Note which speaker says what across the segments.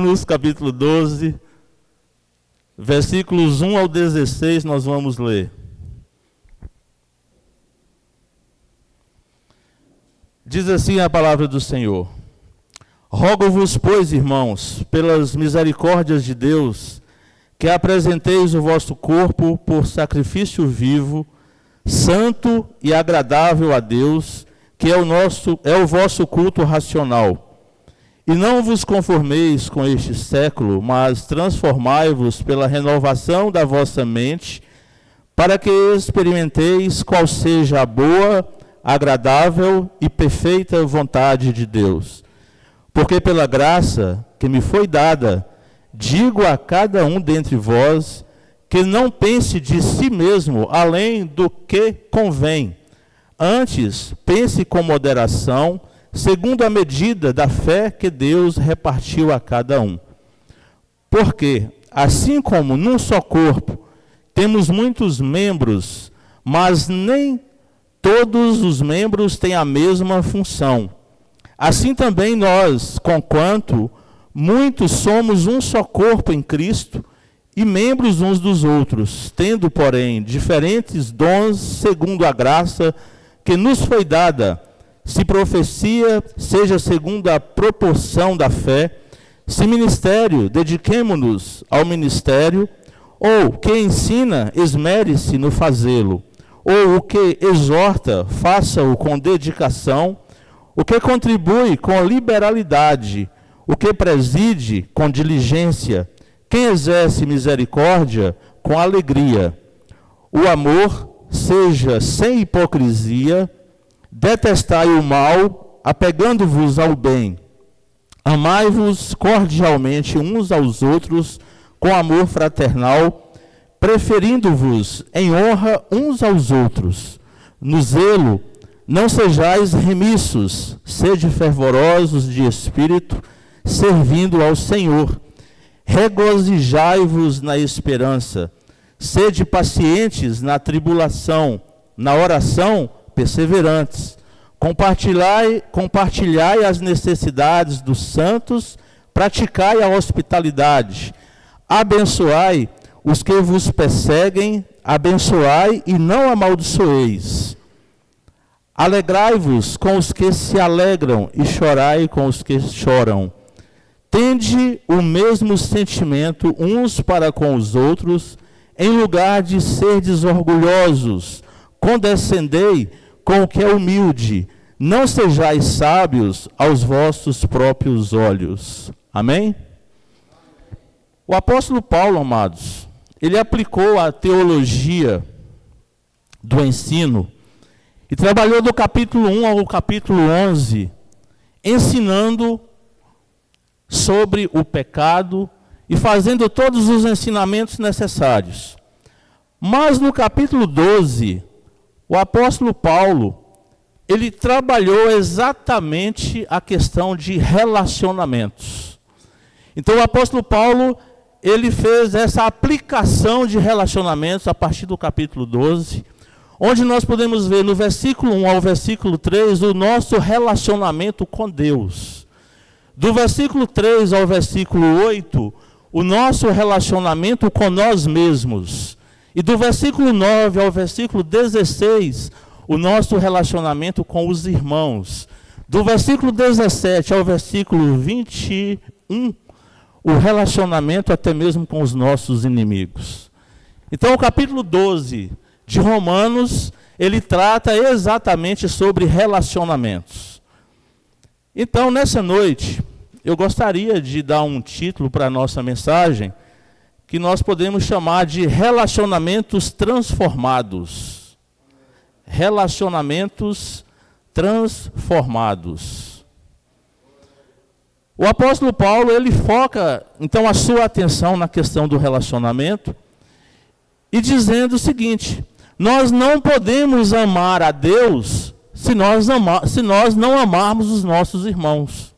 Speaker 1: Romanos capítulo 12, versículos 1 ao 16, nós vamos ler. Diz assim a palavra do Senhor: Rogo-vos, pois, irmãos, pelas misericórdias de Deus, que apresenteis o vosso corpo por sacrifício vivo, santo e agradável a Deus, que é o vosso culto racional. E não vos conformeis com este século, mas transformai-vos pela renovação da vossa mente, para que experimenteis qual seja a boa, agradável e perfeita vontade de Deus. Porque pela graça que me foi dada, digo a cada um dentre vós, que não pense de si mesmo além do que convém. Antes, pense com moderação, segundo a medida da fé que Deus repartiu a cada um. Porque, assim como num só corpo temos muitos membros, mas nem todos os membros têm a mesma função, assim também nós, conquanto muitos somos um só corpo em Cristo e membros uns dos outros, tendo, porém, diferentes dons segundo a graça que nos foi dada. Se profecia, seja segundo a proporção da fé. Se ministério, dediquemo-nos ao ministério. Ou que ensina, esmere-se no fazê-lo. Ou o que exorta, faça-o com dedicação. O que contribui com liberalidade. O que preside com diligência. Quem exerce misericórdia com alegria. O amor seja sem hipocrisia. Detestai o mal, apegando-vos ao bem. Amai-vos cordialmente uns aos outros, com amor fraternal, preferindo-vos em honra uns aos outros. No zelo, não sejais remissos, sede fervorosos de espírito, servindo ao Senhor. Regozijai-vos na esperança, sede pacientes na tribulação, na oração, perseverantes. Compartilhai as necessidades dos santos, praticai a hospitalidade. Abençoai os que vos perseguem, abençoai e não amaldiçoeis. Alegrai-vos com os que se alegram e chorai com os que choram. Tende o mesmo sentimento uns para com os outros, em lugar de serdes orgulhosos. Condescendei com o que é humilde, não sejais sábios aos vossos próprios olhos. Amém? O apóstolo Paulo, amados, ele aplicou a teologia do ensino e trabalhou do capítulo 1 ao capítulo 11, ensinando sobre o pecado e fazendo todos os ensinamentos necessários. Mas no capítulo 12, o apóstolo Paulo, ele trabalhou exatamente a questão de relacionamentos. Então o apóstolo Paulo, ele fez essa aplicação de relacionamentos a partir do capítulo 12, onde nós podemos ver no versículo 1 ao versículo 3 o nosso relacionamento com Deus. Do versículo 3 ao versículo 8, o nosso relacionamento com nós mesmos. E do versículo 9 ao versículo 16, o nosso relacionamento com os irmãos. Do versículo 17 ao versículo 21, o relacionamento até mesmo com os nossos inimigos. Então, o capítulo 12 de Romanos, ele trata exatamente sobre relacionamentos. Então, nessa noite, eu gostaria de dar um título para a nossa mensagem, que nós podemos chamar de relacionamentos transformados. Relacionamentos transformados. O apóstolo Paulo, ele foca, então, a sua atenção na questão do relacionamento, e dizendo o seguinte: nós não podemos amar a Deus se nós não amarmos os nossos irmãos.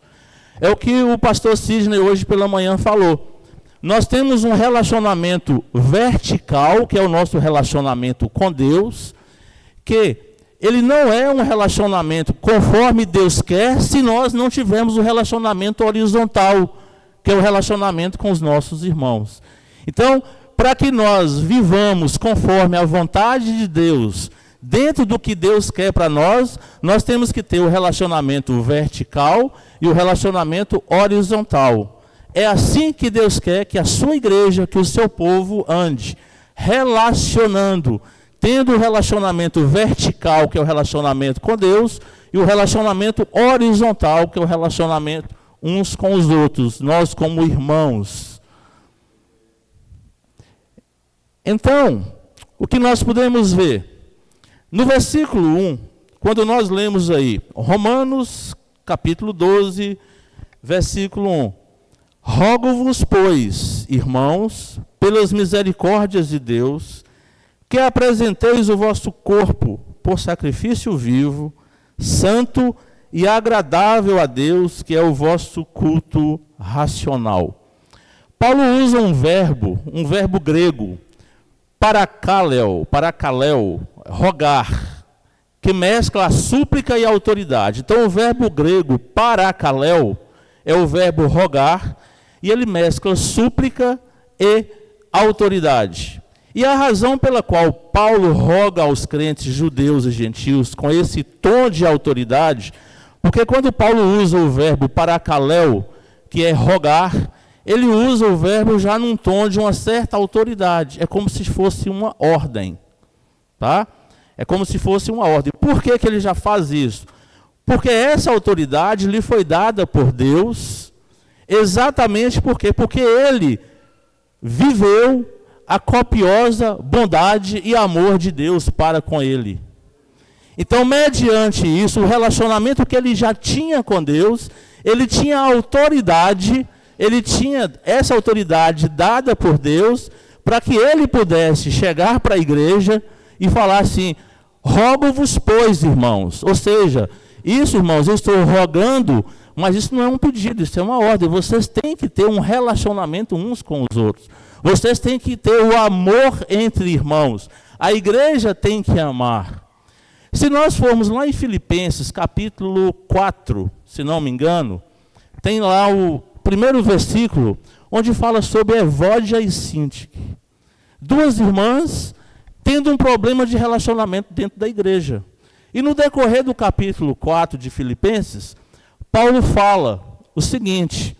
Speaker 1: É o que o pastor Sidney hoje pela manhã falou. Nós temos um relacionamento vertical, que é o nosso relacionamento com Deus, que ele não é um relacionamento conforme Deus quer, se nós não tivermos um relacionamento horizontal, que é o relacionamento com os nossos irmãos. Então, para que nós vivamos conforme a vontade de Deus, dentro do que Deus quer para nós, nós temos que ter o relacionamento vertical e o relacionamento horizontal. É assim que Deus quer que a sua igreja, que o seu povo ande, relacionando, tendo o relacionamento vertical, que é o relacionamento com Deus, e o relacionamento horizontal, que é o relacionamento uns com os outros, nós como irmãos. Então, o que nós podemos ver? No versículo 1, quando nós lemos aí, Romanos capítulo 12, versículo 1. Rogo-vos, pois, irmãos, pelas misericórdias de Deus, que apresenteis o vosso corpo por sacrifício vivo, santo e agradável a Deus, que é o vosso culto racional. Paulo usa um verbo grego, parakaleo, rogar, que mescla a súplica e a autoridade. Então o verbo grego parakaleo é o verbo rogar, e ele mescla súplica e autoridade. E a razão pela qual Paulo roga aos crentes judeus e gentios com esse tom de autoridade, porque quando Paulo usa o verbo parakaleo, que é rogar, ele usa o verbo já num tom de uma certa autoridade. É como se fosse uma ordem. Tá? É como se fosse uma ordem. Por que ele já faz isso? Porque essa autoridade lhe foi dada por Deus, exatamente porque ele viveu a copiosa bondade e amor de Deus para com ele. Então, mediante isso, o relacionamento que ele já tinha com Deus, ele tinha autoridade, ele tinha essa autoridade dada por Deus, para que ele pudesse chegar para a igreja e falar assim: rogo-vos, pois, irmãos. Ou seja, isso, irmãos, eu estou rogando, mas isso não é um pedido, isso é uma ordem. Vocês têm que ter um relacionamento uns com os outros. Vocês têm que ter o amor entre irmãos. A igreja tem que amar. Se nós formos lá em Filipenses, capítulo 4, se não me engano, tem lá o primeiro versículo, onde fala sobre Evódia e Sintique. Duas irmãs tendo um problema de relacionamento dentro da igreja. E no decorrer do capítulo 4 de Filipenses, Paulo fala o seguinte: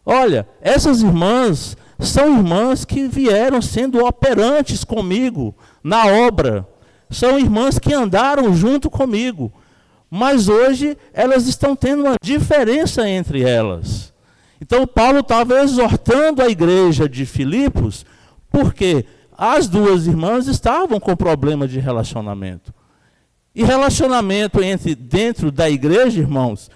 Speaker 1: olha, essas irmãs são irmãs que vieram sendo operantes comigo na obra. São irmãs que andaram junto comigo. Mas hoje elas estão tendo uma diferença entre elas. Então Paulo estava exortando a igreja de Filipos, porque as duas irmãs estavam com problema de relacionamento. E relacionamento dentro da igreja, irmãos,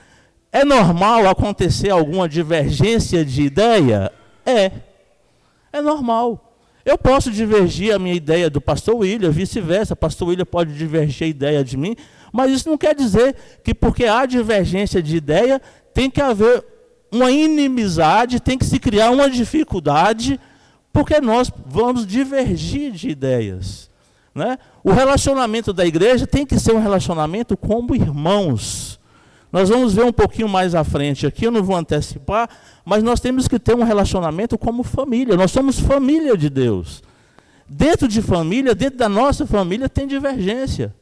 Speaker 1: é normal acontecer alguma divergência de ideia? É normal. Eu posso divergir a minha ideia do pastor William, vice-versa. Pastor William pode divergir a ideia de mim, mas isso não quer dizer que porque há divergência de ideia, tem que haver uma inimizade, tem que se criar uma dificuldade, porque nós vamos divergir de ideias. Né? O relacionamento da igreja tem que ser um relacionamento como irmãos. Nós vamos ver um pouquinho mais à frente aqui, eu não vou antecipar, mas nós temos que ter um relacionamento como família. Nós somos família de Deus. Dentro de família, dentro da nossa família tem divergência.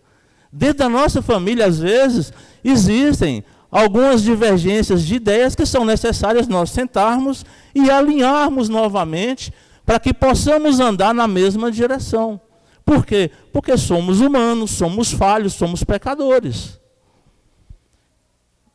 Speaker 1: Dentro da nossa família, às vezes, existem algumas divergências de ideias que são necessárias nós sentarmos e alinharmos novamente para que possamos andar na mesma direção. Por quê? Porque somos humanos, somos falhos, somos pecadores.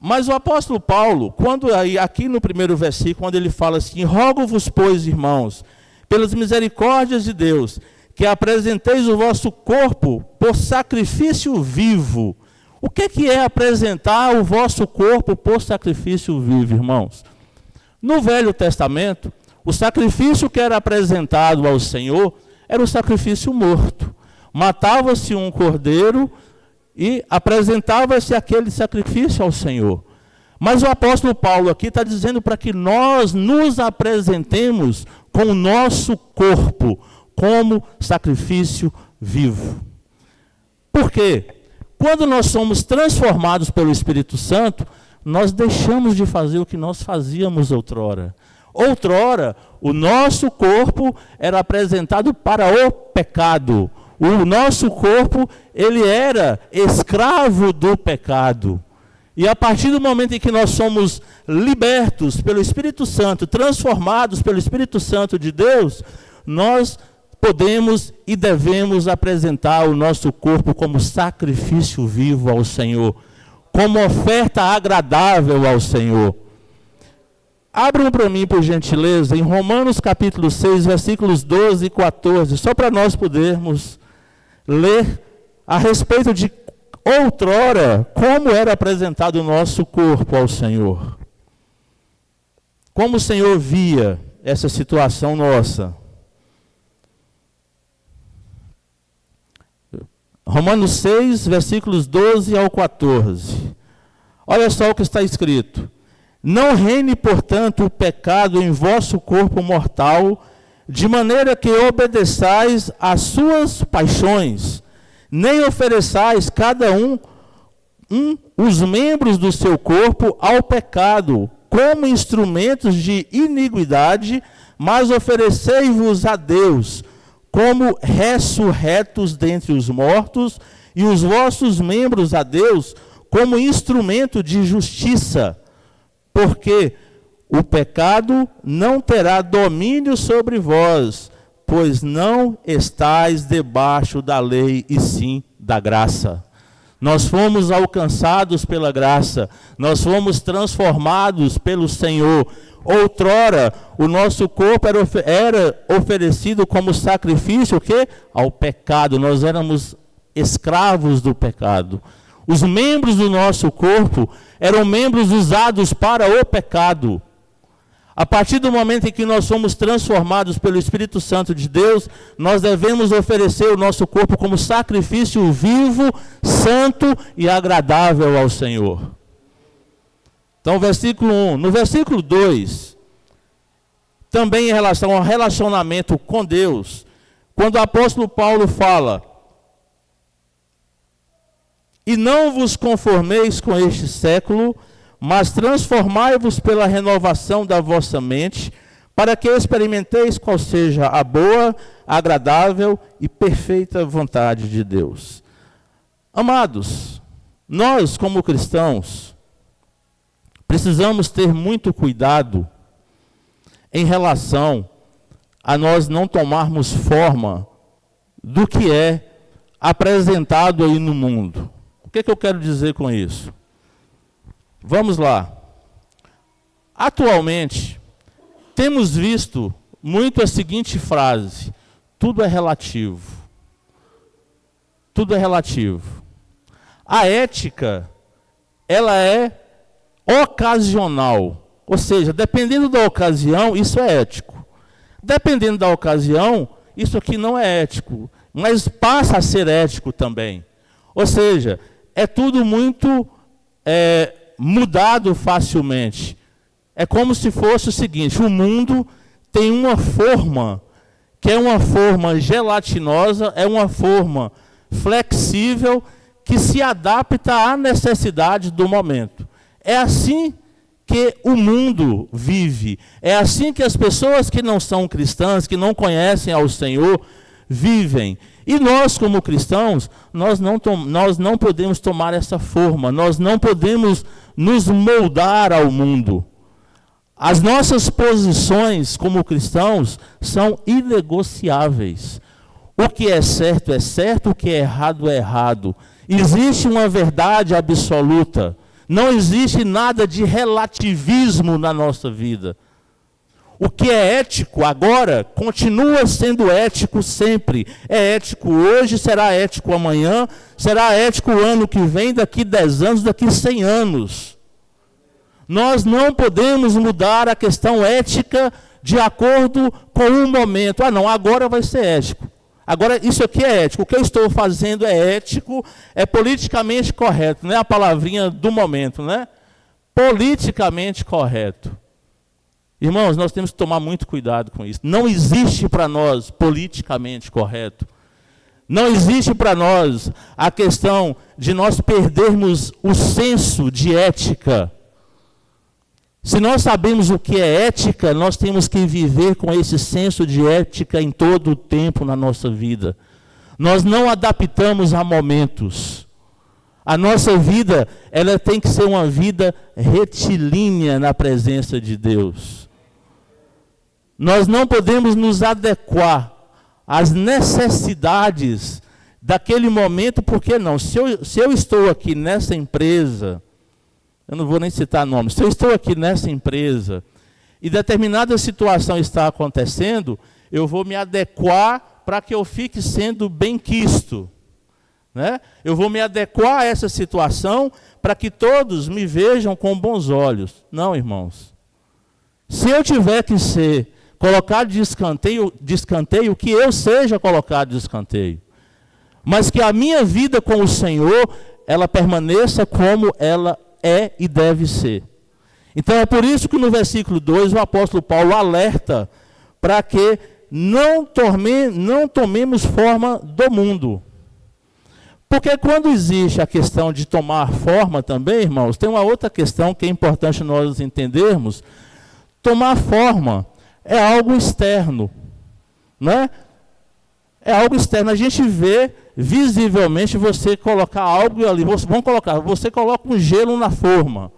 Speaker 1: Mas o apóstolo Paulo, quando aqui no primeiro versículo, quando ele fala assim: rogo-vos, pois, irmãos, pelas misericórdias de Deus, que apresenteis o vosso corpo por sacrifício vivo. O que é apresentar o vosso corpo por sacrifício vivo, irmãos? No Velho Testamento, o sacrifício que era apresentado ao Senhor era o sacrifício morto. Matava-se um cordeiro e apresentava-se aquele sacrifício ao Senhor. Mas o apóstolo Paulo aqui está dizendo para que nós nos apresentemos com o nosso corpo como sacrifício vivo. Por quê? Quando nós somos transformados pelo Espírito Santo, nós deixamos de fazer o que nós fazíamos outrora. Outrora, o nosso corpo era apresentado para o pecado. O nosso corpo, ele era escravo do pecado. E a partir do momento em que nós somos libertos pelo Espírito Santo, transformados pelo Espírito Santo de Deus, nós podemos e devemos apresentar o nosso corpo como sacrifício vivo ao Senhor, como oferta agradável ao Senhor. Abram para mim, por gentileza, em Romanos capítulo 6, versículos 12 e 14, só para nós podermos ler a respeito de outrora, como era apresentado o nosso corpo ao Senhor. Como o Senhor via essa situação nossa. Romanos 6, versículos 12 ao 14. Olha só o que está escrito. Não reine, portanto, o pecado em vosso corpo mortal, de maneira que obedeçais às suas paixões, nem ofereçais cada um os membros do seu corpo ao pecado, como instrumentos de iniquidade, mas oferecei-vos a Deus, como ressurretos dentre os mortos, e os vossos membros a Deus, como instrumento de justiça. Porque o pecado não terá domínio sobre vós, pois não estáis debaixo da lei, e sim da graça. Nós fomos alcançados pela graça, nós fomos transformados pelo Senhor. Outrora, o nosso corpo era oferecido como sacrifício, o quê? Ao pecado. Nós éramos escravos do pecado. Os membros do nosso corpo eram membros usados para o pecado. A partir do momento em que nós somos transformados pelo Espírito Santo de Deus, nós devemos oferecer o nosso corpo como sacrifício vivo, santo e agradável ao Senhor. Então, versículo 1. No versículo 2, também em relação ao relacionamento com Deus, quando o apóstolo Paulo fala: e não vos conformeis com este século, mas transformai-vos pela renovação da vossa mente, para que experimenteis qual seja a boa, agradável e perfeita vontade de Deus. Amados, nós como cristãos, precisamos ter muito cuidado em relação a nós não tomarmos forma do que é apresentado aí no mundo. O que eu quero dizer com isso? Vamos lá. Atualmente, temos visto muito a seguinte frase: tudo é relativo. Tudo é relativo. A ética, ela é ocasional. Ou seja, dependendo da ocasião, isso é ético. Dependendo da ocasião, isso aqui não é ético, mas passa a ser ético também. Ou seja, é tudo muito mudado facilmente. É como se fosse o seguinte: o mundo tem uma forma, que é uma forma gelatinosa, é uma forma flexível, que se adapta à necessidade do momento. É assim que o mundo vive. É assim que as pessoas que não são cristãs, que não conhecem ao Senhor, vivem. E nós, como cristãos, nós não podemos tomar essa forma, nós não podemos nos moldar ao mundo. As nossas posições como cristãos são inegociáveis. O que é certo, o que é errado. Existe uma verdade absoluta. Não existe nada de relativismo na nossa vida. O que é ético agora, continua sendo ético sempre. É ético hoje, será ético amanhã, será ético o ano que vem, daqui 10 anos, daqui 100 anos. Nós não podemos mudar a questão ética de acordo com o momento. Ah não, agora vai ser ético. Agora, isso aqui é ético. O que eu estou fazendo é ético, é politicamente correto. Não é a palavrinha do momento, né? Politicamente correto. Irmãos, nós temos que tomar muito cuidado com isso. Não existe para nós politicamente correto. Não existe para nós a questão de nós perdermos o senso de ética. Se nós sabemos o que é ética, nós temos que viver com esse senso de ética em todo o tempo na nossa vida. Nós não adaptamos a momentos. A nossa vida, ela tem que ser uma vida retilínea na presença de Deus. Nós não podemos nos adequar às necessidades daquele momento, porque não? Se eu estou aqui nessa empresa, eu não vou nem citar nomes, se eu estou aqui nessa empresa e determinada situação está acontecendo, eu vou me adequar para que eu fique sendo bem-quisto. Né? Eu vou me adequar a essa situação para que todos me vejam com bons olhos. Não, irmãos. Se eu tiver que ser colocado de escanteio, que eu seja colocado de escanteio. Mas que a minha vida com o Senhor, ela permaneça como ela é e deve ser. Então é por isso que no versículo 2 o apóstolo Paulo alerta para que não tomemos forma do mundo. Porque quando existe a questão de tomar forma também, irmãos, tem uma outra questão que é importante nós entendermos. Tomar forma é algo externo, né? É algo externo. A gente vê visivelmente você colocar algo ali. Você coloca um gelo na forma.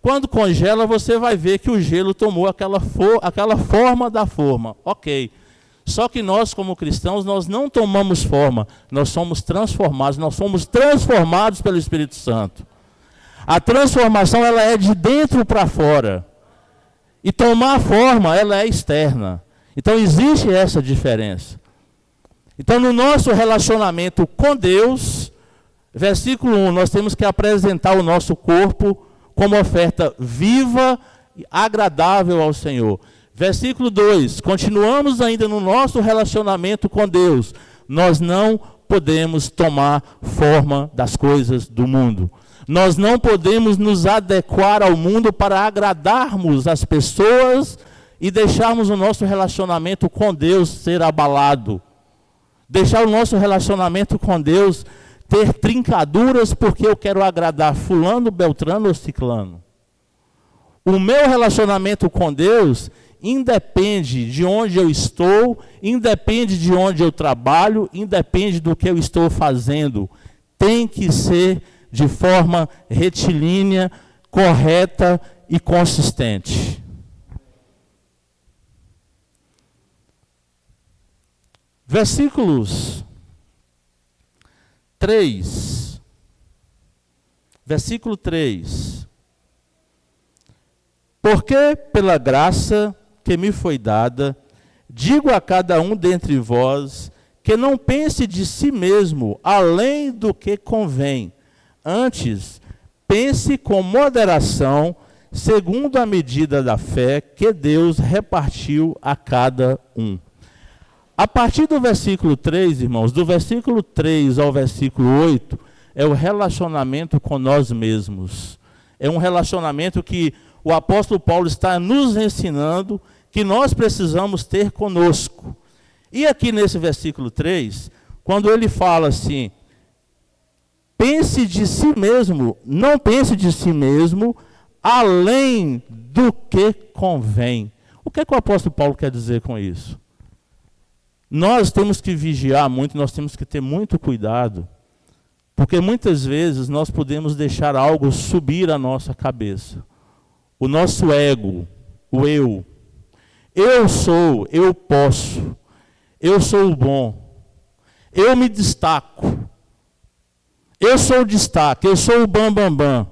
Speaker 1: Quando congela, você vai ver que o gelo tomou aquela forma da forma. Ok. Só que nós, como cristãos, nós não tomamos forma. Nós somos transformados. Nós somos transformados pelo Espírito Santo. A transformação, ela é de dentro para fora. E tomar forma, ela é externa. Então, existe essa diferença. Então, no nosso relacionamento com Deus, versículo 1, nós temos que apresentar o nosso corpo como oferta viva e agradável ao Senhor. Versículo 2, continuamos ainda no nosso relacionamento com Deus. Nós não podemos tomar forma das coisas do mundo. Nós não podemos nos adequar ao mundo para agradarmos as pessoas e deixarmos o nosso relacionamento com Deus ser abalado. Deixar o nosso relacionamento com Deus ter trincaduras porque eu quero agradar fulano, beltrano ou ciclano. O meu relacionamento com Deus independe de onde eu estou, independe de onde eu trabalho, independe do que eu estou fazendo. Tem que ser de forma retilínea, correta e consistente. Versículos 3. Versículo 3. Porque pela graça que me foi dada, digo a cada um dentre vós, que não pense de si mesmo além do que convém. Antes, pense com moderação, segundo a medida da fé que Deus repartiu a cada um. A partir do versículo 3, irmãos, do versículo 3 ao versículo 8, é o relacionamento com nós mesmos. É um relacionamento que o apóstolo Paulo está nos ensinando que nós precisamos ter conosco. E aqui nesse versículo 3, quando ele fala assim, pense de si mesmo, não pense de si mesmo além do que convém. O que é que o apóstolo Paulo quer dizer com isso? Nós temos que vigiar muito, nós temos que ter muito cuidado, porque muitas vezes nós podemos deixar algo subir à nossa cabeça. O nosso ego, o eu. Eu sou, eu posso, eu sou o bom, eu me destaco, eu sou o destaque, eu sou o bam.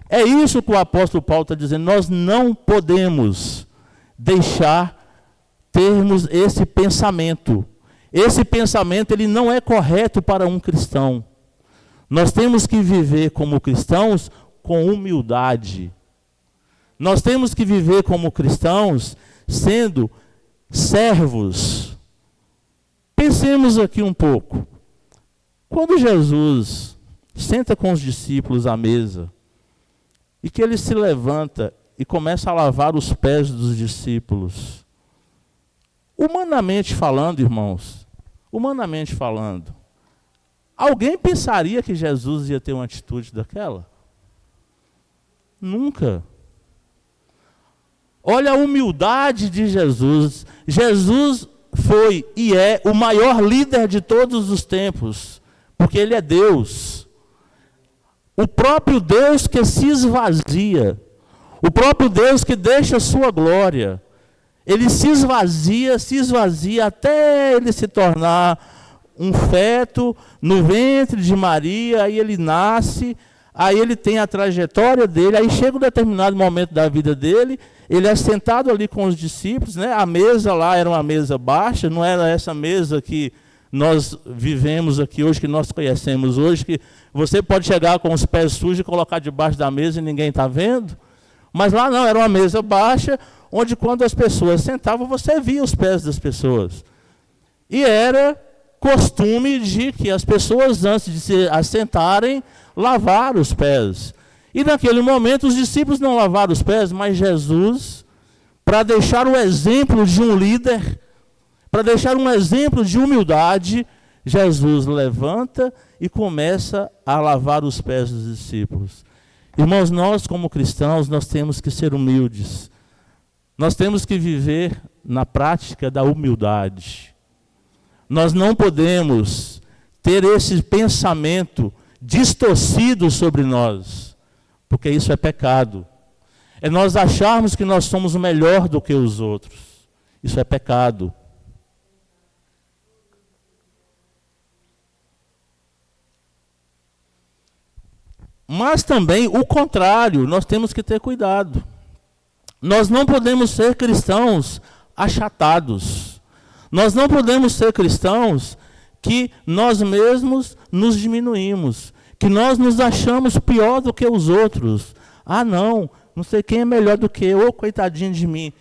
Speaker 1: É isso que o apóstolo Paulo está dizendo, nós não podemos deixar termos esse pensamento. Esse pensamento ele não é correto para um cristão. Nós temos que viver como cristãos com humildade. Nós temos que viver como cristãos sendo servos. Pensemos aqui um pouco. Quando Jesus senta com os discípulos à mesa e que ele se levanta e começa a lavar os pés dos discípulos, humanamente falando, irmãos, humanamente falando, alguém pensaria que Jesus ia ter uma atitude daquela? Nunca. Olha a humildade de Jesus. Jesus foi e é o maior líder de todos os tempos, porque ele é Deus. O próprio Deus que se esvazia, o próprio Deus que deixa a sua glória. Ele se esvazia até ele se tornar um feto no ventre de Maria, aí ele nasce, aí ele tem a trajetória dele, aí chega um determinado momento da vida dele, ele é sentado ali com os discípulos, né? A mesa lá era uma mesa baixa, não era essa mesa que nós vivemos aqui hoje, que nós conhecemos hoje, que você pode chegar com os pés sujos e colocar debaixo da mesa e ninguém está vendo. Mas lá não, era uma mesa baixa, onde quando as pessoas sentavam, você via os pés das pessoas. E era costume de que as pessoas, antes de se assentarem, lavaram os pés. E naquele momento os discípulos não lavaram os pés, mas Jesus, para deixar o exemplo de um líder, para deixar um exemplo de humildade, Jesus levanta e começa a lavar os pés dos discípulos. Irmãos, nós como cristãos, nós temos que ser humildes. Nós temos que viver na prática da humildade. Nós não podemos ter esse pensamento distorcido sobre nós, porque isso é pecado. É nós acharmos que nós somos melhor do que os outros. Isso é pecado. Mas também o contrário, nós temos que ter cuidado. Nós não podemos ser cristãos achatados. Nós não podemos ser cristãos que nós mesmos nos diminuímos, que nós nos achamos pior do que os outros. Ah, não sei quem é melhor do que eu, coitadinho de mim.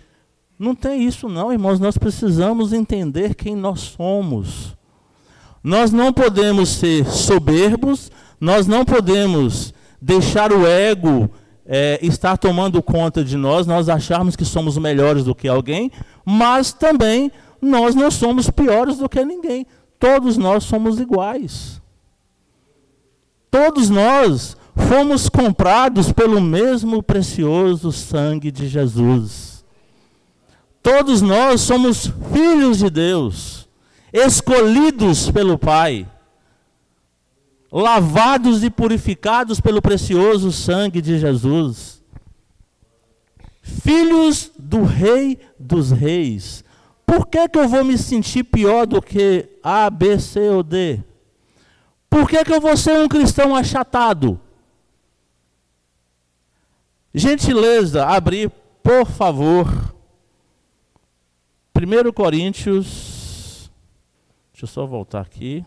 Speaker 1: Não tem isso não, irmãos, nós precisamos entender quem nós somos. Nós não podemos ser soberbos, nós não podemos deixar o ego estar tomando conta de nós acharmos que somos melhores do que alguém, mas também nós não somos piores do que ninguém. Todos nós somos iguais. Todos nós fomos comprados pelo mesmo precioso sangue de Jesus. Todos nós somos filhos de Deus, escolhidos pelo Pai, lavados e purificados pelo precioso sangue de Jesus, filhos do Rei dos Reis. Por que eu vou me sentir pior do que A, B, C ou D? Por que eu vou ser um cristão achatado? Gentileza, abrir, por favor, 1 Coríntios, deixa eu só voltar aqui.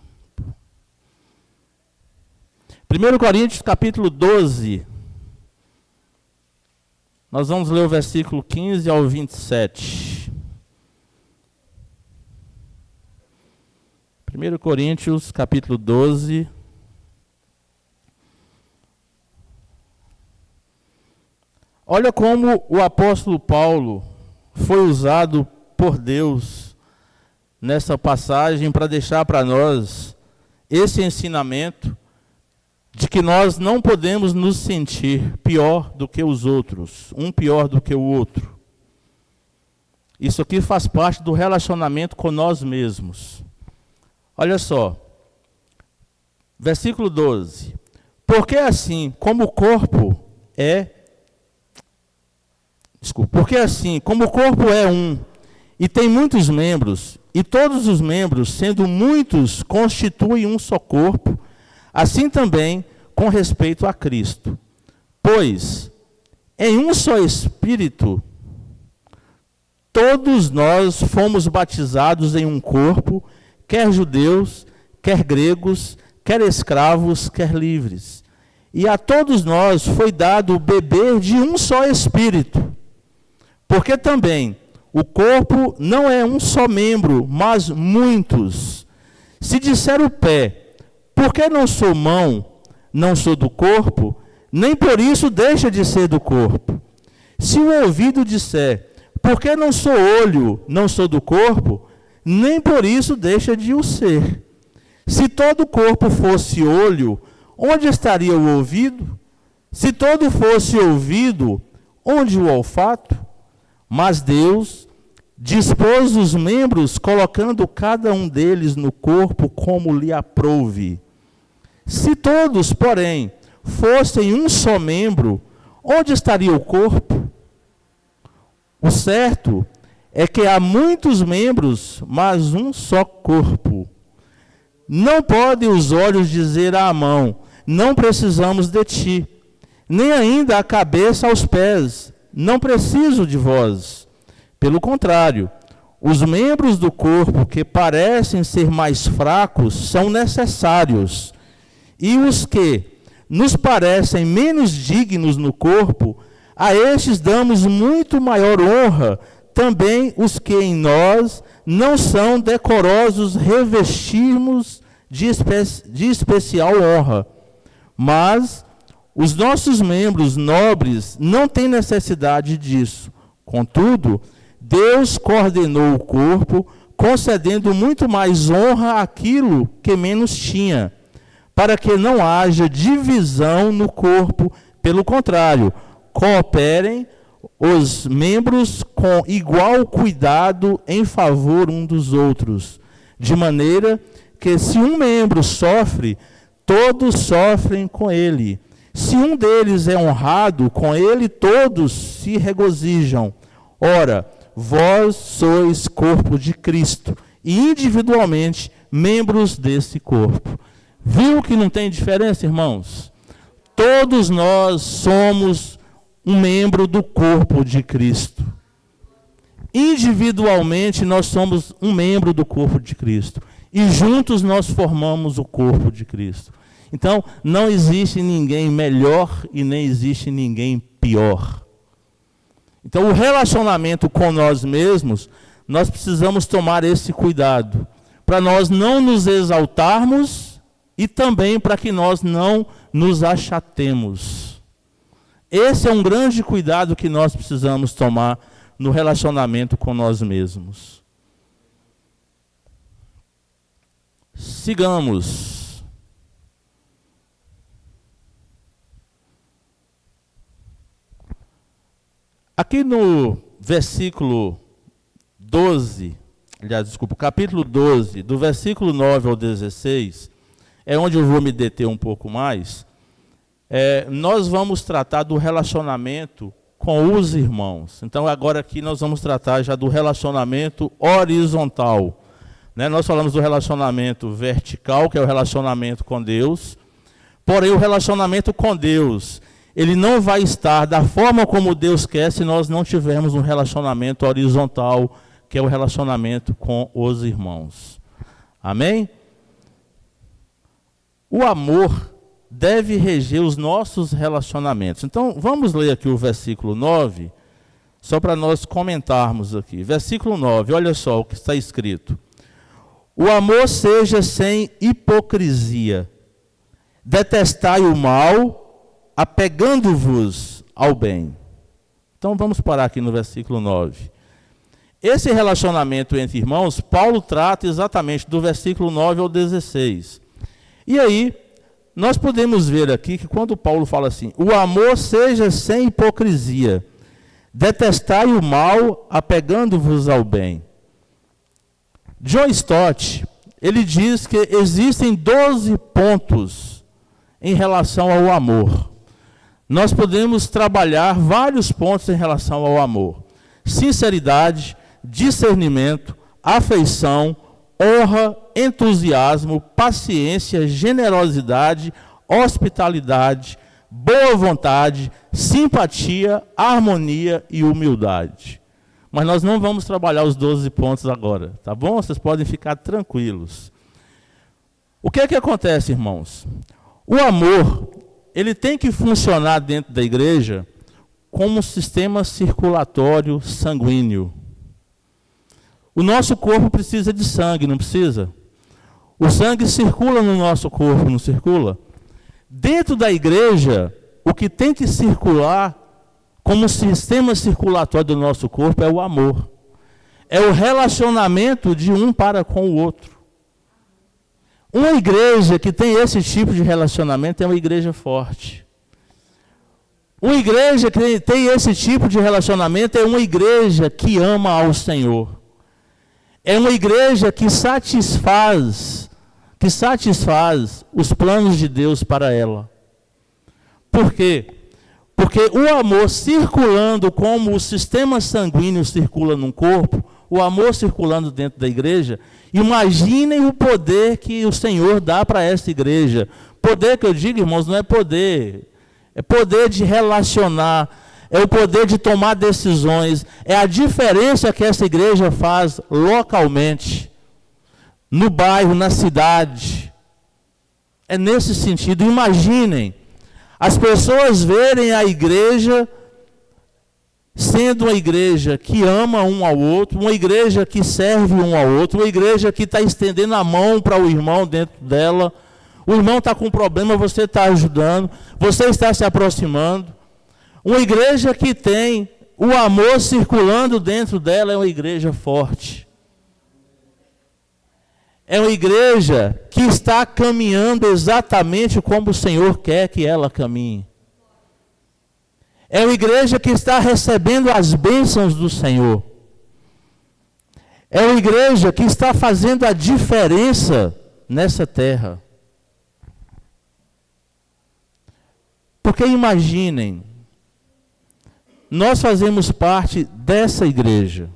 Speaker 1: 1 Coríntios, capítulo 12. Nós vamos ler o versículo 15 ao 27. 1 Coríntios, capítulo 12. Olha como o apóstolo Paulo foi usado por Deus nessa passagem para deixar para nós esse ensinamento de que nós não podemos nos sentir pior do que os outros, um pior do que o outro. Isso aqui faz parte do relacionamento com nós mesmos. Olha só, versículo 12. Porque assim como o corpo é um e tem muitos membros, e todos os membros, sendo muitos, constituem um só corpo, assim também com respeito a Cristo. Pois, em um só Espírito, todos nós fomos batizados em um corpo, quer judeus, quer gregos, quer escravos, quer livres. E a todos nós foi dado beber de um só Espírito. Porque também o corpo não é um só membro, mas muitos. Se disser o pé, por que não sou mão, não sou do corpo, nem por isso deixa de ser do corpo. Se o ouvido disser, por que não sou olho, não sou do corpo, nem por isso deixa de o ser. Se todo o corpo fosse olho, onde estaria o ouvido? Se todo fosse ouvido, onde o olfato? Mas Deus dispôs os membros, colocando cada um deles no corpo como lhe aprouve. Se todos, porém, fossem um só membro, onde estaria o corpo? O certo é que há muitos membros, mas um só corpo. Não podem os olhos dizer à mão, não precisamos de ti, nem ainda a cabeça aos pés, não preciso de vós. Pelo contrário, os membros do corpo que parecem ser mais fracos são necessários, e os que nos parecem menos dignos no corpo, a estes damos muito maior honra, também os que em nós não são decorosos revestimos de especial honra. Mas os nossos membros nobres não têm necessidade disso. Contudo, Deus coordenou o corpo, concedendo muito mais honra àquilo que menos tinha, para que não haja divisão no corpo. Pelo contrário, cooperem os membros com igual cuidado em favor um dos outros, de maneira que se um membro sofre, todos sofrem com ele. Se um deles é honrado, com ele todos se regozijam. Ora, vós sois corpo de Cristo, e individualmente membros desse corpo. Viu que não tem diferença, irmãos? Todos nós somos um membro do corpo de Cristo. Individualmente nós somos um membro do corpo de Cristo. E juntos nós formamos o corpo de Cristo. Então, não existe ninguém melhor e nem existe ninguém pior. Então, o relacionamento com nós mesmos, nós precisamos tomar esse cuidado, para nós não nos exaltarmos e também para que nós não nos achatemos. Esse é um grande cuidado que nós precisamos tomar no relacionamento com nós mesmos. Sigamos. Aqui no versículo 12, capítulo 12, do versículo 9 ao 16, é onde eu vou me deter um pouco mais. Nós vamos tratar do relacionamento com os irmãos. Então, agora aqui nós vamos tratar já do relacionamento horizontal. Nós falamos do relacionamento vertical, que é o relacionamento com Deus. Porém, o relacionamento com Deus, ele não vai estar da forma como Deus quer se nós não tivermos um relacionamento horizontal, que é o relacionamento com os irmãos. Amém? O amor deve reger os nossos relacionamentos. Então, vamos ler aqui o versículo 9, só para nós comentarmos aqui. Versículo 9, olha só o que está escrito. O amor seja sem hipocrisia. Detestai o mal, apegando-vos ao bem. Então, vamos parar aqui no versículo 9. Esse relacionamento entre irmãos, Paulo trata exatamente do versículo 9 ao 16. E aí, nós podemos ver aqui que quando Paulo fala assim, o amor seja sem hipocrisia, detestai o mal, apegando-vos ao bem. John Stott, ele diz que existem 12 pontos em relação ao amor. Nós podemos trabalhar vários pontos em relação ao amor. Sinceridade, discernimento, afeição, honra, entusiasmo, paciência, generosidade, hospitalidade, boa vontade, simpatia, harmonia e humildade. Mas nós não vamos trabalhar os 12 pontos agora, tá bom? Vocês podem ficar tranquilos. O que é que acontece, irmãos? O amor, ele tem que funcionar dentro da igreja como um sistema circulatório sanguíneo. O nosso corpo precisa de sangue, não precisa? O sangue circula no nosso corpo, não circula? Dentro da igreja, o que tem que circular como sistema circulatório do nosso corpo é o amor. É o relacionamento de um para com o outro. Uma igreja que tem esse tipo de relacionamento é uma igreja forte. Uma igreja que tem esse tipo de relacionamento é uma igreja que ama ao Senhor. É uma igreja que satisfaz os planos de Deus para ela. Por quê? Porque o amor circulando como o sistema sanguíneo circula num corpo, o amor circulando dentro da igreja, imaginem o poder que o Senhor dá para essa igreja. Poder que eu digo, irmãos, não é poder. É poder de relacionar, é o poder de tomar decisões, é a diferença que essa igreja faz localmente, no bairro, na cidade. É nesse sentido. Imaginem as pessoas verem a igreja sendo uma igreja que ama um ao outro, uma igreja que serve um ao outro, uma igreja que está estendendo a mão para o irmão dentro dela. O irmão está com um problema, você está ajudando, você está se aproximando. Uma igreja que tem o amor circulando dentro dela é uma igreja forte. É uma igreja que está caminhando exatamente como o Senhor quer que ela caminhe. É uma igreja que está recebendo as bênçãos do Senhor. É uma igreja que está fazendo a diferença nessa terra. Porque imaginem, nós fazemos parte dessa igreja.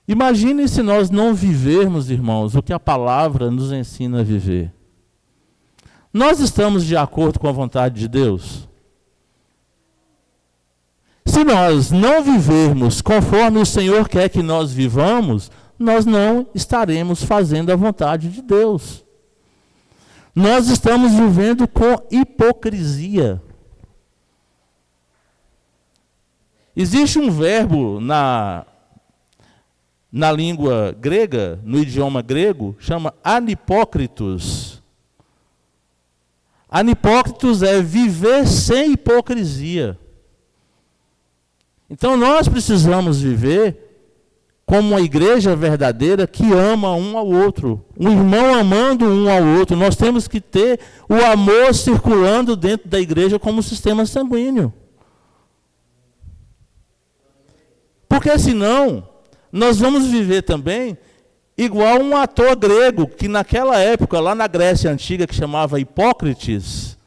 Speaker 1: Imaginem se nós não vivermos, irmãos, o que a palavra nos ensina a viver. Nós estamos de acordo com a vontade de Deus? Se nós não vivermos conforme o Senhor quer que nós vivamos, nós não estaremos fazendo a vontade de Deus. Nós estamos vivendo com hipocrisia. Existe um verbo na língua grega, no idioma grego, chama anipócritos. Anipócritos é viver sem hipocrisia. Então nós precisamos viver como uma igreja verdadeira que ama um ao outro. Um irmão amando um ao outro. Nós temos que ter o amor circulando dentro da igreja como um sistema sanguíneo. Porque senão, nós vamos viver também igual um ator grego, que naquela época, lá na Grécia Antiga, que chamava Hipócrates,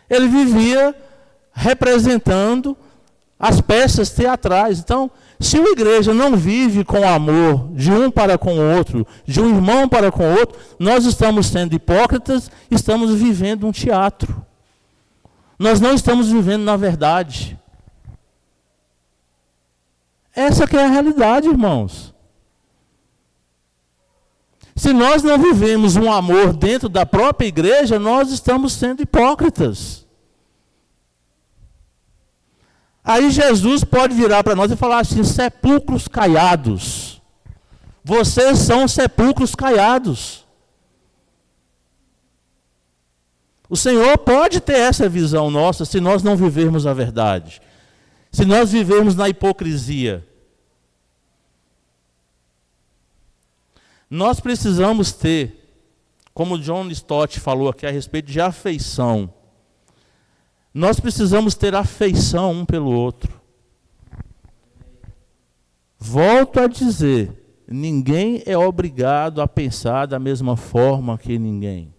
Speaker 1: ele vivia representando as peças teatrais. Então, se uma igreja não vive com amor de um para com o outro, de um irmão para com o outro, nós estamos sendo hipócritas, estamos vivendo um teatro. Nós não estamos vivendo na verdade. Essa que é a realidade, irmãos. Se nós não vivemos um amor dentro da própria igreja, nós estamos sendo hipócritas. Aí Jesus pode virar para nós e falar assim: sepulcros caiados. Vocês são sepulcros caiados. O Senhor pode ter essa visão nossa se nós não vivermos a verdade. Se nós vivermos na hipocrisia. Nós precisamos ter, como John Stott falou aqui a respeito de afeição, nós precisamos ter afeição um pelo outro. Volto a dizer, ninguém é obrigado a pensar da mesma forma que ninguém.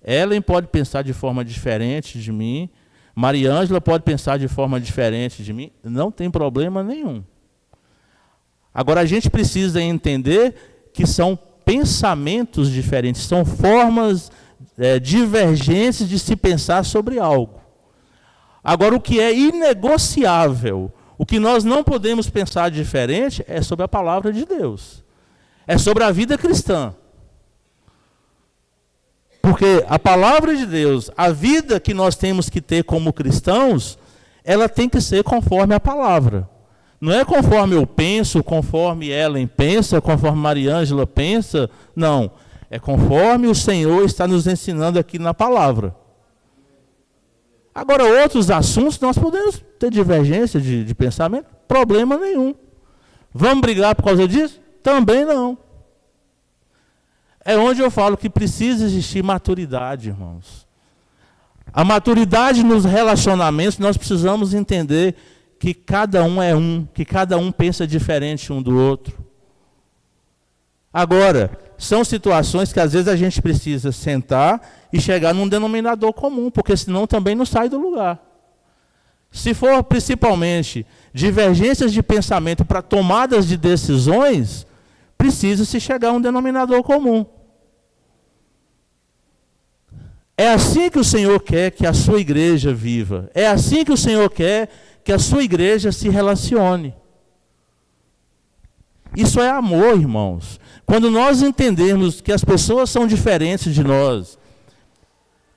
Speaker 1: Ellen pode pensar de forma diferente de mim, Mariângela pode pensar de forma diferente de mim, não tem problema nenhum. Agora a gente precisa entender que são pensamentos diferentes, são formas divergentes de se pensar sobre algo. Agora, o que é inegociável, o que nós não podemos pensar diferente, é sobre a palavra de Deus. É sobre a vida cristã. Porque a palavra de Deus, a vida que nós temos que ter como cristãos, ela tem que ser conforme a palavra. Não é conforme eu penso, conforme Ellen pensa, conforme Mariângela pensa. Não. É conforme o Senhor está nos ensinando aqui na palavra. Agora, outros assuntos, nós podemos ter divergência de pensamento, problema nenhum. Vamos brigar por causa disso? Também não. É onde eu falo que precisa existir maturidade, irmãos. A maturidade nos relacionamentos, nós precisamos entender que cada um é um, que cada um pensa diferente um do outro. Agora, são situações que às vezes a gente precisa sentar e chegar num denominador comum, porque senão também não sai do lugar. Se for principalmente divergências de pensamento para tomadas de decisões, precisa-se chegar a um denominador comum. É assim que o Senhor quer que a sua igreja viva. É assim que o Senhor quer que a sua igreja se relacione. Isso é amor, irmãos. Quando nós entendemos que as pessoas são diferentes de nós,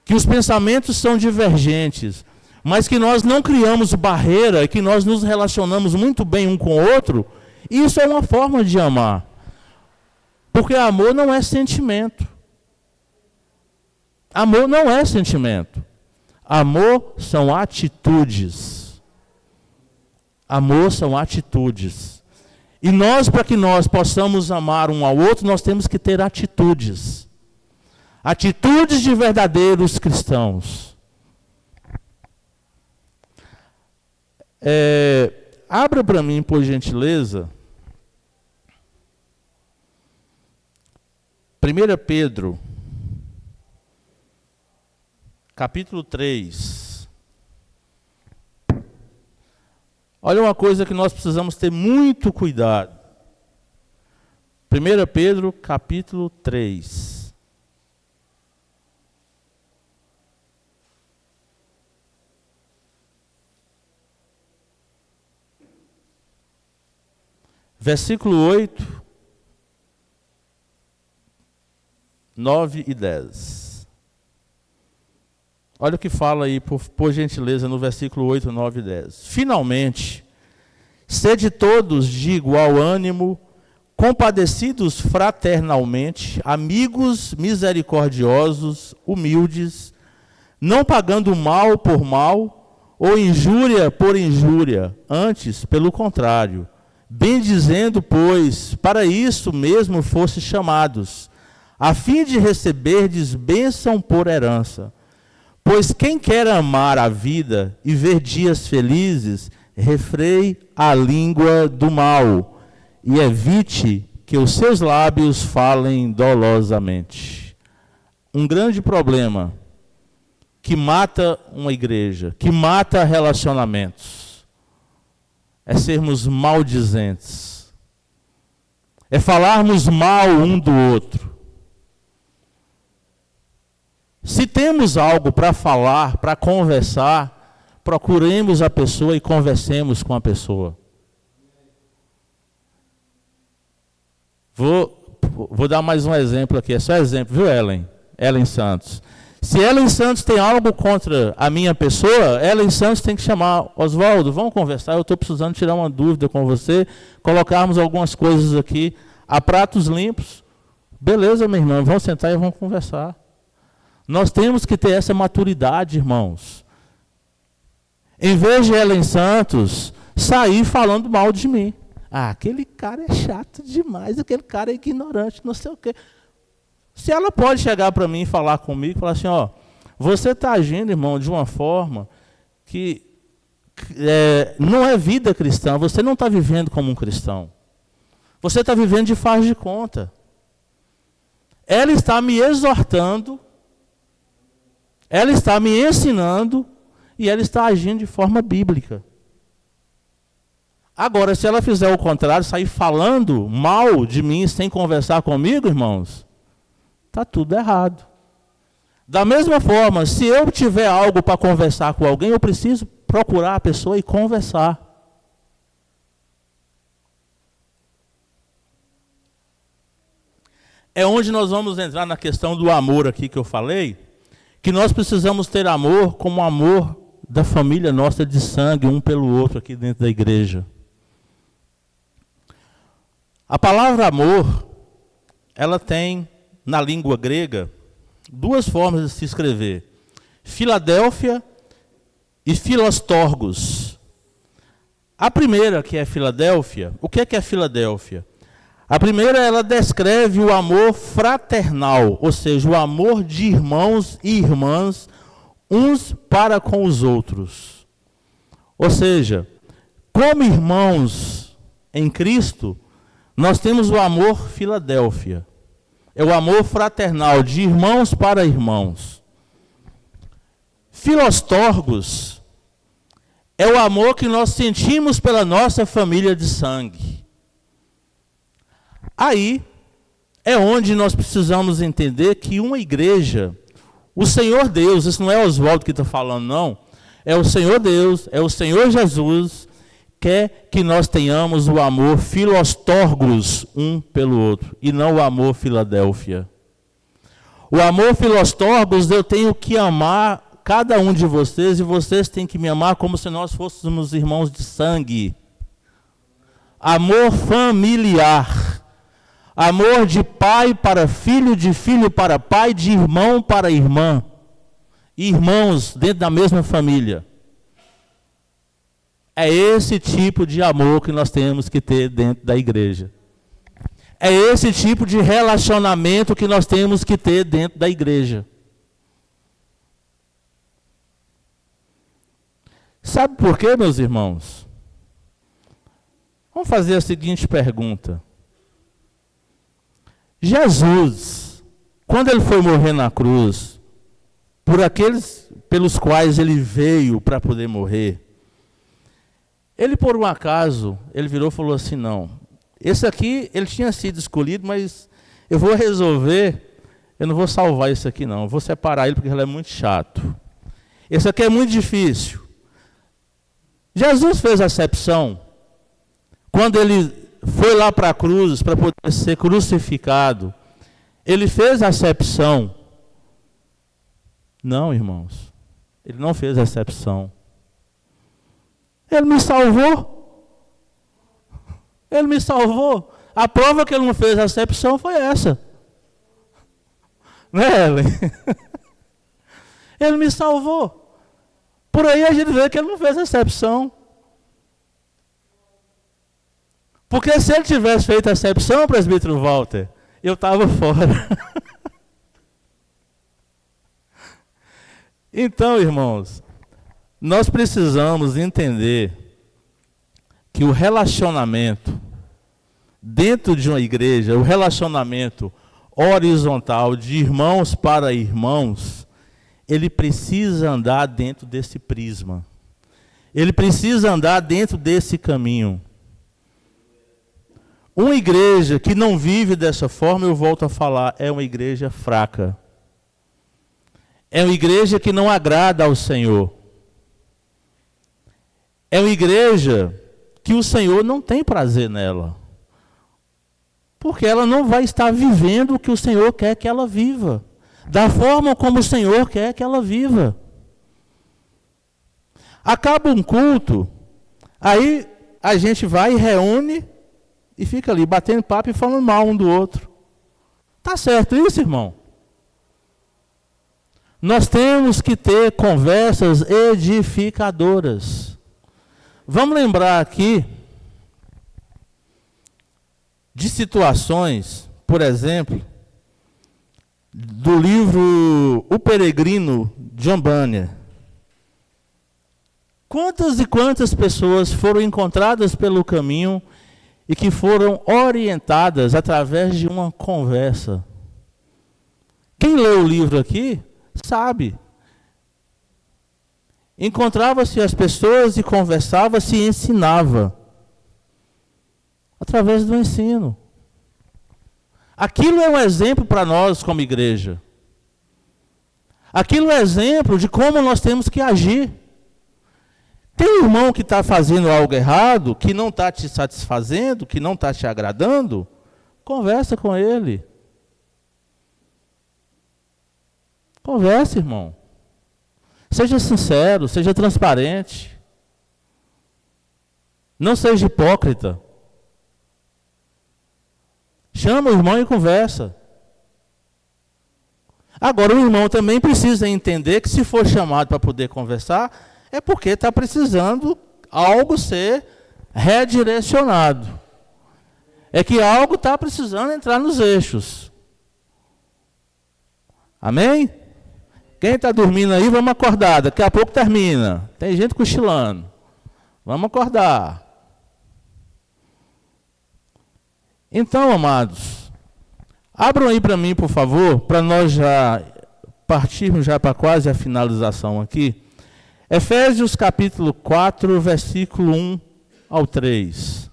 Speaker 1: que os pensamentos são divergentes, mas que nós não criamos barreira, que nós nos relacionamos muito bem um com o outro, isso é uma forma de amar. Porque amor não é sentimento. Amor não é sentimento. Amor são atitudes. Amor são atitudes. E nós, para que nós possamos amar um ao outro, nós temos que ter atitudes. Atitudes de verdadeiros cristãos. Abra para mim, por gentileza, 1 Pedro, capítulo 3. Olha uma coisa que nós precisamos ter muito cuidado. 1 Pedro, capítulo 3. Versículo 8, 9 e 10. Olha o que fala aí, por gentileza, no versículo 8, 9 e 10. Finalmente, sede todos de igual ânimo, compadecidos fraternalmente, amigos misericordiosos, humildes, não pagando mal por mal, ou injúria por injúria, antes, pelo contrário, bendizendo, pois, para isso mesmo fosse chamados, a fim de receberdes bênção por herança. Pois quem quer amar a vida e ver dias felizes, refreie a língua do mal e evite que os seus lábios falem dolosamente. Um grande problema que mata uma igreja, que mata relacionamentos, é sermos maldizentes, é falarmos mal um do outro. Se temos algo para falar, para conversar, procuremos a pessoa e conversemos com a pessoa. Vou dar mais um exemplo aqui, é só exemplo, viu, Ellen? Ellen Santos. Se Ellen Santos tem algo contra a minha pessoa, Ellen Santos tem que chamar, Oswaldo, vamos conversar, eu estou precisando tirar uma dúvida com você, colocarmos algumas coisas aqui a pratos limpos. Beleza, minha irmã, vamos sentar e vamos conversar. Nós temos que ter essa maturidade, irmãos. Em vez de Ellen Santos sair falando mal de mim. Ah, aquele cara é chato demais, aquele cara é ignorante, não sei o quê. Se ela pode chegar para mim e falar comigo, falar assim, ó, você está agindo, irmão, de uma forma que não é vida cristã, você não está vivendo como um cristão. Você está vivendo de faz de conta. Ela está me exortando, ela está me ensinando e ela está agindo de forma bíblica. Agora, se ela fizer o contrário, sair falando mal de mim sem conversar comigo, irmãos, está tudo errado. Da mesma forma, se eu tiver algo para conversar com alguém, eu preciso procurar a pessoa e conversar. É onde nós vamos entrar na questão do amor aqui que eu falei, que nós precisamos ter amor como o amor da família nossa de sangue, um pelo outro aqui dentro da igreja. A palavra amor, ela tem, na língua grega, duas formas de se escrever. Filadélfia e Filastorgos. A primeira, que é Filadélfia, o que é Filadélfia? A primeira, ela descreve o amor fraternal, ou seja, o amor de irmãos e irmãs uns para com os outros. Ou seja, como irmãos em Cristo, nós temos o amor Filadélfia. É o amor fraternal, de irmãos para irmãos. Filostorgos é o amor que nós sentimos pela nossa família de sangue. Aí é onde nós precisamos entender que uma igreja, o Senhor Deus, isso não é Oswaldo que está falando, não, é o Senhor Deus, é o Senhor Jesus, quer que nós tenhamos o amor filostorgos um pelo outro, e não o amor Filadélfia. O amor filostorgos, eu tenho que amar cada um de vocês, e vocês têm que me amar como se nós fôssemos irmãos de sangue. Amor familiar. Amor de pai para filho, de filho para pai, de irmão para irmã. Irmãos dentro da mesma família. É esse tipo de amor que nós temos que ter dentro da igreja. É esse tipo de relacionamento que nós temos que ter dentro da igreja. Sabe por quê, meus irmãos? Vamos fazer a seguinte pergunta. Jesus, quando ele foi morrer na cruz, por aqueles pelos quais ele veio para poder morrer, ele, por um acaso, ele virou e falou assim, não, esse aqui, ele tinha sido escolhido, mas eu vou resolver, eu não vou salvar esse aqui não, eu vou separar ele porque ele é muito chato. Esse aqui é muito difícil. Jesus fez acepção. Quando ele foi lá para a cruz, para poder ser crucificado, ele fez acepção. Não, irmãos, ele não fez acepção. Ele me salvou. Ele me salvou. A prova que ele não fez acepção foi essa. Né, Ellen? Ele me salvou. Por aí a gente vê que ele não fez acepção. Porque se ele tivesse feito acepção, presbítero Walter, eu estava fora. Então, irmãos, nós precisamos entender que o relacionamento dentro de uma igreja, o relacionamento horizontal de irmãos para irmãos, ele precisa andar dentro desse prisma. Ele precisa andar dentro desse caminho. Uma igreja que não vive dessa forma, eu volto a falar, é uma igreja fraca. É uma igreja que não agrada ao Senhor. É uma igreja que o Senhor não tem prazer nela. Porque ela não vai estar vivendo o que o Senhor quer que ela viva. Da forma como o Senhor quer que ela viva. Acaba um culto, aí a gente vai e reúne e fica ali batendo papo e falando mal um do outro. Tá certo isso, irmão? Nós temos que ter conversas edificadoras. Vamos lembrar aqui de situações, por exemplo, do livro O Peregrino, John Bunyan. Quantas e quantas pessoas foram encontradas pelo caminho e que foram orientadas através de uma conversa? Quem leu o livro aqui sabe. Encontrava-se as pessoas e conversava-se e ensinava. Através do ensino. Aquilo é um exemplo para nós como igreja. Aquilo é exemplo de como nós temos que agir. Tem um irmão que está fazendo algo errado, que não está te satisfazendo, que não está te agradando, conversa com ele. Converse, irmão. Seja sincero, seja transparente. Não seja hipócrita. Chama o irmão e conversa. Agora, o irmão também precisa entender que se for chamado para poder conversar, é porque está precisando algo ser redirecionado. É que algo está precisando entrar nos eixos. Amém? Quem está dormindo aí, vamos acordar. Daqui a pouco termina. Tem gente cochilando. Vamos acordar. Então, amados, abram aí para mim, por favor, para nós já partirmos já para quase a finalização aqui. Efésios capítulo 4, versículo 1 ao 3.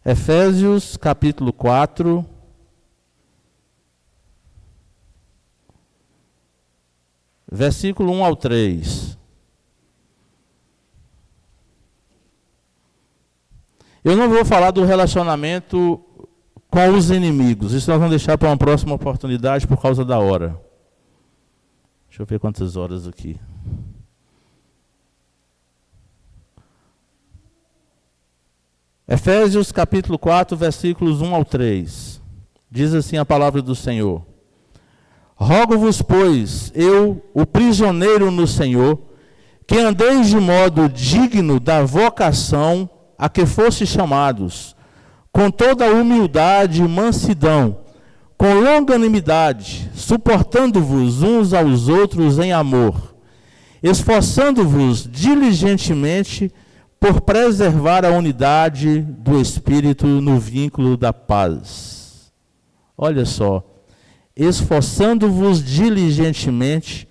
Speaker 1: Efésios capítulo 4, versículo 1 ao 3. Eu não vou falar do relacionamento com os inimigos. Isso nós vamos deixar para uma próxima oportunidade por causa da hora. Deixa eu ver quantas horas aqui. Efésios capítulo 4, versículos 1 ao 3. Diz assim a palavra do Senhor. Rogo-vos, pois, eu, o prisioneiro no Senhor, que andeis de modo digno da vocação a que foste chamados, com toda humildade e mansidão, com longanimidade, suportando-vos uns aos outros em amor, esforçando-vos diligentemente por preservar a unidade do Espírito no vínculo da paz. Olha só, esforçando-vos diligentemente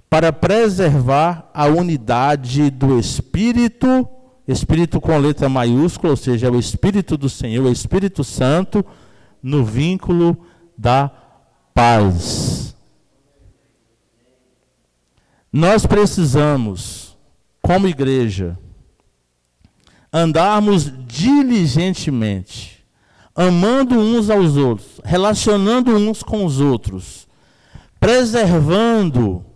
Speaker 1: para preservar a unidade do Espírito, Espírito com letra maiúscula, ou seja, é o Espírito do Senhor, o Espírito Santo, no vínculo da paz. Nós precisamos, como igreja, andarmos diligentemente, amando uns aos outros, relacionando uns com os outros, preservando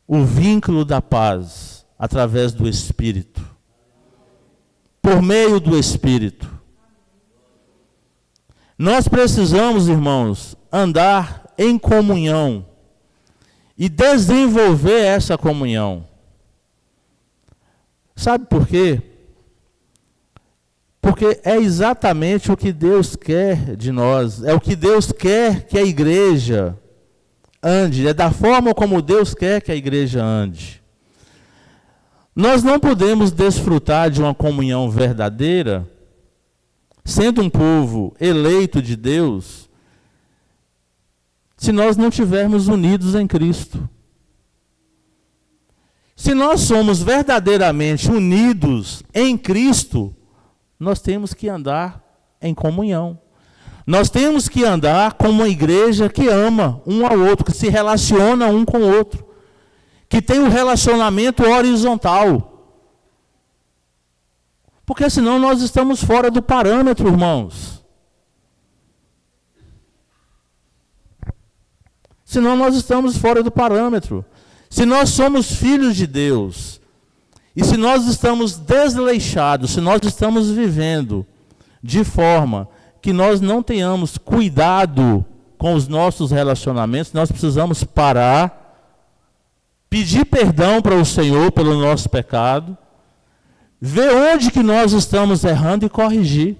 Speaker 1: o vínculo da paz através do Espírito, por meio do Espírito. Nós precisamos, irmãos, andar em comunhão e desenvolver essa comunhão. Sabe por quê? Porque é exatamente o que Deus quer de nós, é o que Deus quer que a igreja ande, é da forma como Deus quer que a igreja ande. Nós não podemos desfrutar de uma comunhão verdadeira, sendo um povo eleito de Deus, se nós não estivermos unidos em Cristo. Se nós somos verdadeiramente unidos em Cristo, nós temos que andar em comunhão. Nós temos que andar como uma igreja que ama um ao outro, que se relaciona um com o outro, que tem um relacionamento horizontal. Porque senão nós estamos fora do parâmetro, irmãos. Senão nós estamos fora do parâmetro. Se nós somos filhos de Deus, e se nós estamos desleixados, se nós estamos vivendo de forma que nós não tenhamos cuidado com os nossos relacionamentos, nós precisamos parar, pedir perdão para o Senhor pelo nosso pecado, ver onde que nós estamos errando e corrigir.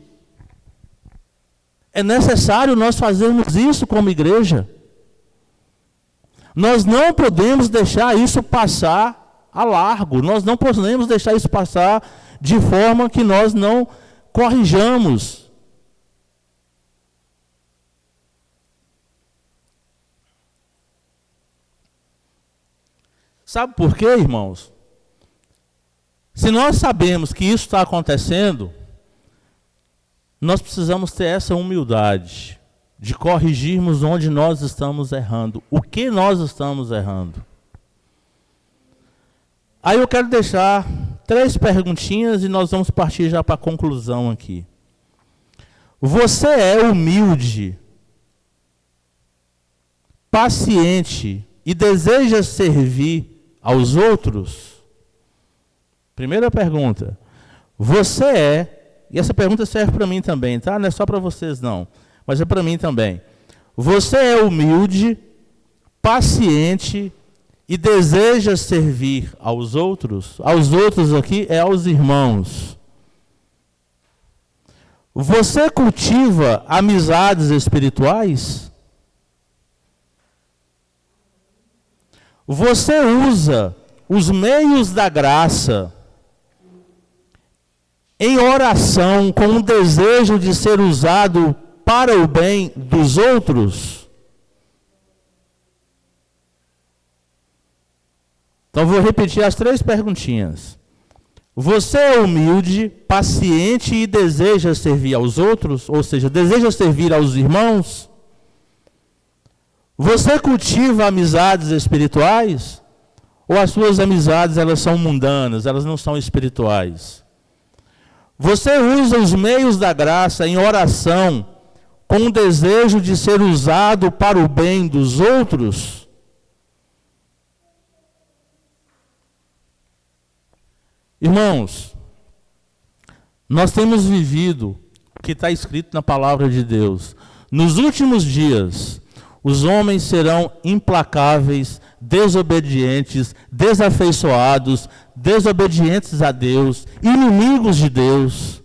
Speaker 1: É necessário nós fazermos isso como igreja. Nós não podemos deixar isso passar a largo. Nós não podemos deixar isso passar de forma que nós não corrijamos. Sabe por quê, irmãos? Se nós sabemos que isso está acontecendo, nós precisamos ter essa humildade de corrigirmos onde nós estamos errando, o que nós estamos errando. Aí eu quero deixar 3 perguntinhas e nós vamos partir já para a conclusão aqui. Você é humilde, paciente e deseja servir aos outros? Primeira pergunta. Você é, e essa pergunta serve para mim também, tá? Não é só para vocês não, mas é para mim também. Você é humilde, paciente e deseja servir aos outros? Aos outros aqui é aos irmãos. Você cultiva amizades espirituais? Você usa os meios da graça em oração com um desejo de ser usado para o bem dos outros? Então vou repetir as 3 perguntinhas. Você é humilde, paciente e deseja servir aos outros? Ou seja, deseja servir aos irmãos? Você cultiva amizades espirituais? Ou as suas amizades elas são mundanas, elas não são espirituais? Você usa os meios da graça em oração com o desejo de ser usado para o bem dos outros? Irmãos, nós temos vivido o que está escrito na palavra de Deus. Nos últimos dias, os homens serão implacáveis, desobedientes, desafeiçoados, desobedientes a Deus, inimigos de Deus.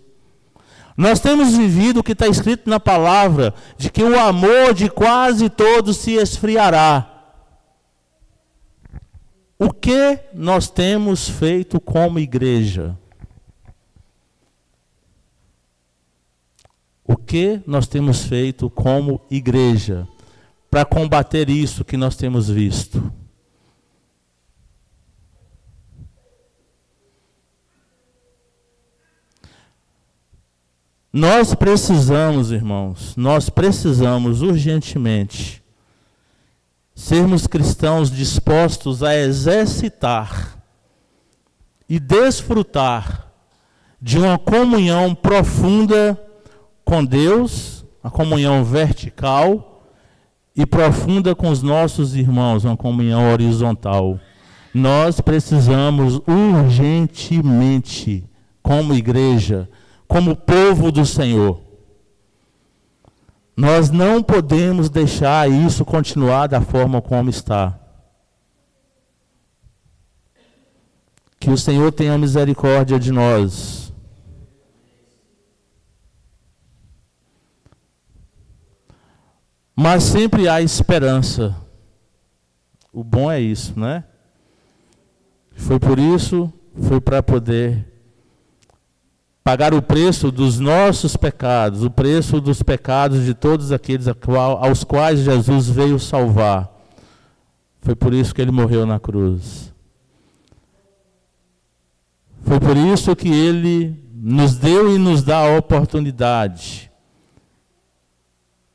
Speaker 1: Nós temos vivido o que está escrito na palavra, de que o amor de quase todos se esfriará. O que nós temos feito como igreja? O que nós temos feito como igreja para combater isso que nós temos visto? Nós precisamos, irmãos, nós precisamos urgentemente sermos cristãos dispostos a exercitar e desfrutar de uma comunhão profunda com Deus, a comunhão vertical, e profunda com os nossos irmãos, uma comunhão horizontal. Nós precisamos urgentemente, como igreja, como povo do Senhor, nós não podemos deixar isso continuar da forma como está. Que o Senhor tenha misericórdia de nós. Mas sempre há esperança. O bom é isso, né? Foi por isso, foi para poder pagar o preço dos nossos pecados, o preço dos pecados de todos aqueles aos quais Jesus veio salvar. Foi por isso que ele morreu na cruz. Foi por isso que ele nos deu e nos dá a oportunidade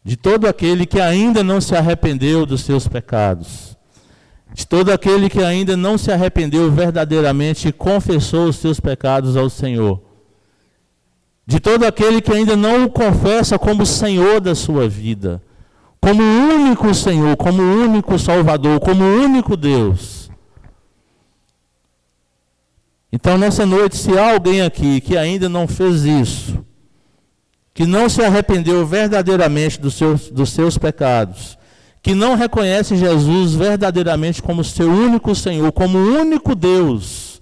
Speaker 1: de todo aquele que ainda não se arrependeu dos seus pecados, de todo aquele que ainda não se arrependeu verdadeiramente e confessou os seus pecados ao Senhor, de todo aquele que ainda não o confessa como Senhor da sua vida, como o único Senhor, como o único Salvador, como o único Deus. Então, nessa noite, se há alguém aqui que ainda não fez isso, que não se arrependeu verdadeiramente dos seus pecados, que não reconhece Jesus verdadeiramente como seu único Senhor, como o único Deus,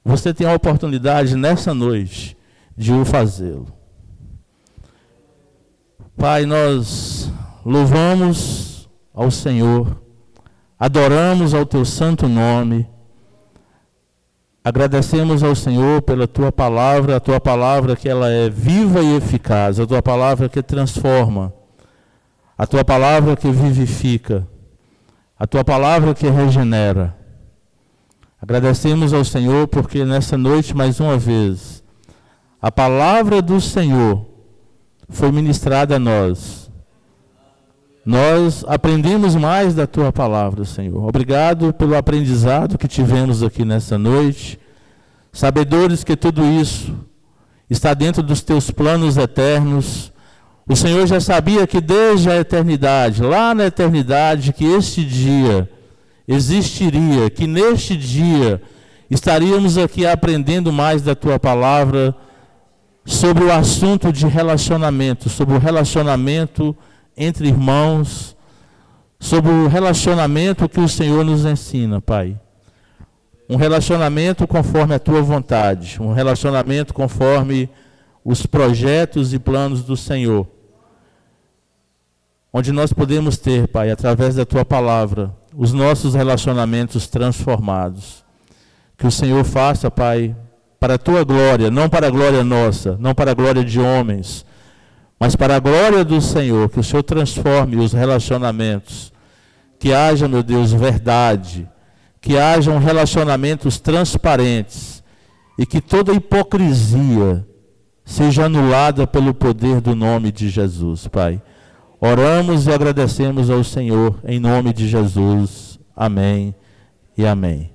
Speaker 1: você tem a oportunidade nessa noite de o fazê-lo. Pai, nós louvamos ao Senhor, adoramos ao teu santo nome, agradecemos ao Senhor pela tua palavra, a tua palavra que ela é viva e eficaz, a tua palavra que transforma, a tua palavra que vivifica, a tua palavra que regenera. Agradecemos ao Senhor porque nessa noite, mais uma vez, a palavra do Senhor foi ministrada a nós. Nós aprendemos mais da tua palavra, Senhor. Obrigado pelo aprendizado que tivemos aqui nessa noite. Sabedores que tudo isso está dentro dos teus planos eternos. O Senhor já sabia que desde a eternidade, lá na eternidade, que este dia existiria, que neste dia estaríamos aqui aprendendo mais da tua palavra sobre o assunto de relacionamento, sobre o relacionamento entre irmãos, sobre o relacionamento que o Senhor nos ensina, Pai. Um relacionamento conforme a tua vontade, um relacionamento conforme os projetos e planos do Senhor. Onde nós podemos ter, Pai, através da Tua palavra, os nossos relacionamentos transformados. Que o Senhor faça, Pai, para a Tua glória, não para a glória nossa, não para a glória de homens, mas para a glória do Senhor, que o Senhor transforme os relacionamentos, que haja, meu Deus, verdade, que hajam relacionamentos transparentes e que toda hipocrisia seja anulada pelo poder do nome de Jesus, Pai. Oramos e agradecemos ao Senhor em nome de Jesus. Amém e amém.